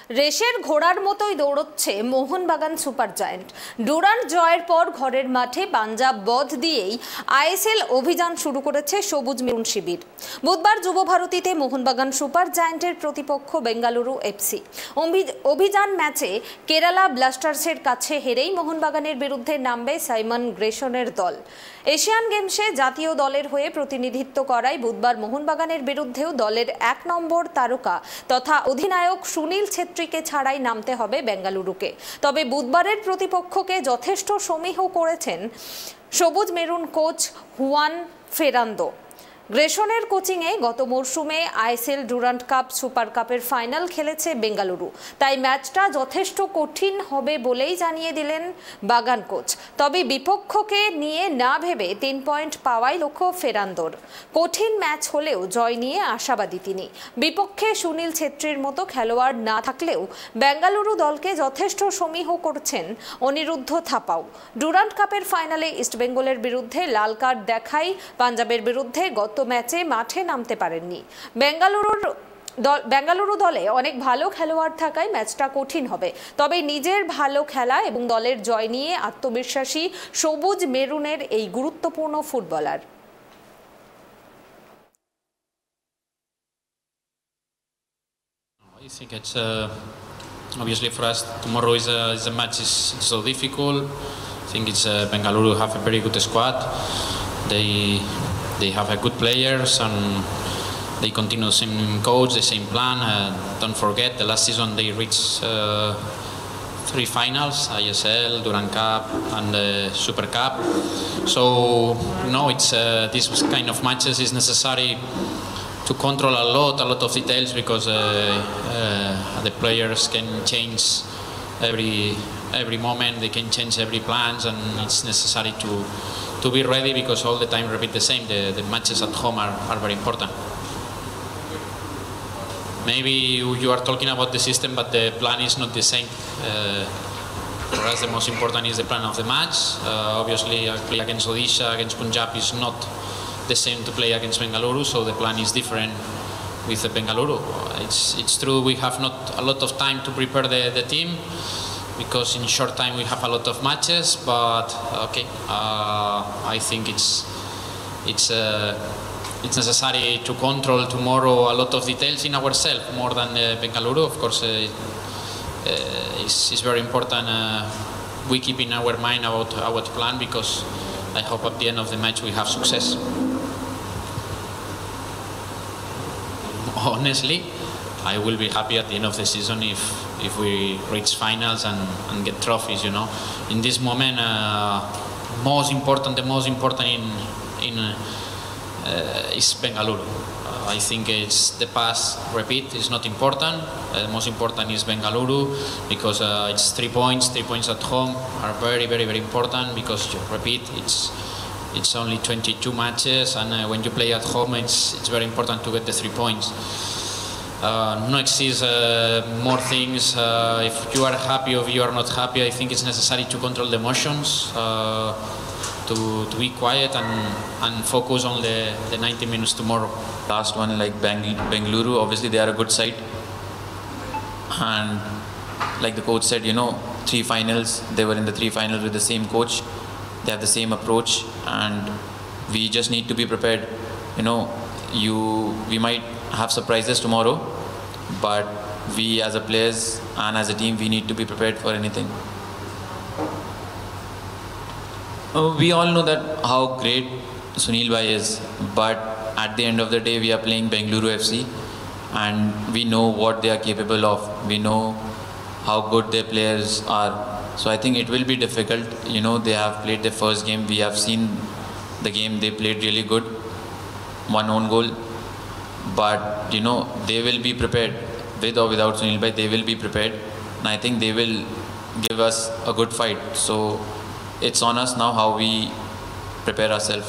রেশের ঘোড়ার মতোই দৌড়চ্ছে মোহন বাগান সুপার জায়ান্ট। ডুরান্ট জয়ের পর ঘরের মাঠে পাঞ্জাব বধ দিয়েই আইএসএল অভিযান শুরু করেছে সবুজ মেরুন শিবির। বুধবার যুব ভারতীতে মোহনবাগান সুপার জায়ান্টের প্রতিপক্ষ বেঙ্গালুরু এফসি। অভিযান ম্যাচে কেরালা ব্লাস্টার্সের কাছে হেরেই মোহনবাগানের বিরুদ্ধে নামবে সাইমন গ্রেশনের দল। এশিয়ান গেমসে জাতীয় দলের হয়ে প্রতিনিধিত্ব করায় বুধবার মোহনবাগানের বিরুদ্ধেও দলের ১ নম্বর তারকা তথা অধিনায়ক সুনীল ছেত্রীকে ছাড়াই নামতে হবে বেঙ্গালুরুকে। তবে বুধবারের প্রতিপক্ষকে যথেষ্ট সমীহ করেছেন সবুজ মেরুন কোচ হুয়ান ফেরান্দো। গ্রেশনের কোচিংয়ে গত মরশুমে আইএসএল ডুরান্ট কাপ সুপার কাপের ফাইনাল খেলেছে বেঙ্গালুরু, তাই ম্যাচটা যথেষ্ট কঠিন হবে বলেই জানিয়ে দিলেন বাগান কোচ। তবে বিপক্ষকে নিয়ে না ভেবে ৩ পয়েন্ট পাওয়াই লক্ষ্য ফেরান্দোর। কঠিন ম্যাচ হলেও জয় নিয়ে আশাবাদী তিনি। বিপক্ষে সুনীল ছেত্রীর মতো খেলোয়াড় না থাকলেও বেঙ্গালুরু দলকে যথেষ্ট সমীহ করছেন অনিরুদ্ধ থাপাও। ডুরান্ট কাপের ফাইনালে ইস্টবেঙ্গলের বিরুদ্ধে লাল কার্ড দেখাই পাঞ্জাবের বিরুদ্ধে গত ম্যাচে মাঠে নামতে পারেননি। বেঙ্গালুরু দলে অনেক ভালো খেলোয়াড় থাকায় ম্যাচটা কঠিন হবে। তবে নিজের ভালো খেলা এবং দলের জয় নিয়ে আত্মবিশ্বাসী সবুজ মেরুনের এই গুরুত্বপূর্ণ footballer. I think it's obviously for us tomorrow is a match is so difficult. I think it's Bengaluru have a very good squad. They have a good players and they continue the same coach, the same plan. Don't forget the last season they reached 3 finals: ISL, Durand Cup, and the Super Cup. So it's this kind of matches is necessary to control a lot of details because the players can change every moment. They can change every plans, and it's necessary to be ready because all the time repeat the same. The matches at home are very important. Maybe you are talking about the system, but the plan is not the same. For us, the most important is the plan of the match. Obviously, play against Odisha, against Punjab is not the same to play against Bengaluru, so the plan is different with the Bengaluru. It's true we have not a lot of time to prepare the team because in short time we have a lot of matches, but okay, I think it's necessary to control tomorrow a lot of details in ourselves more than Bengaluru. Of course, it's very important we keep in our mind about our plan because I hope at the end of the match we have success. Honestly, I will be happy at the end of the season if we reach finals and get trophies. In this moment, the most important is Bengaluru. I think it's the past. Repeat is not important. The most important is Bengaluru because it's 3 points. 3 points at home are very important because repeat it's only 22 matches, and when you play at home, it's very important to get the 3 points. Next is more things. If you are happy or you are not happy, I think it's necessary to control the emotions, to be quiet and focus on the 90 minutes tomorrow. Last one, like Bengaluru, obviously they are a good side, and like the coach said, 3 finals. They were in the 3 finals with the same coach. They have the same approach, and we just need to be prepared. We might have surprises tomorrow, but we as a players and as a team, we need to be prepared for anything. We all know that how great Sunil Bhai is, but at the end of the day, we are playing Bengaluru FC, and we know what they are capable of. We know how good their players are. So I think it will be difficult. They have played their first game. We have seen the game. They played really good. 1 own goal. But, they will be prepared. With or without Sunil Bhai, they will be prepared. And I think they will give us a good fight. So it's on us now how we prepare ourselves.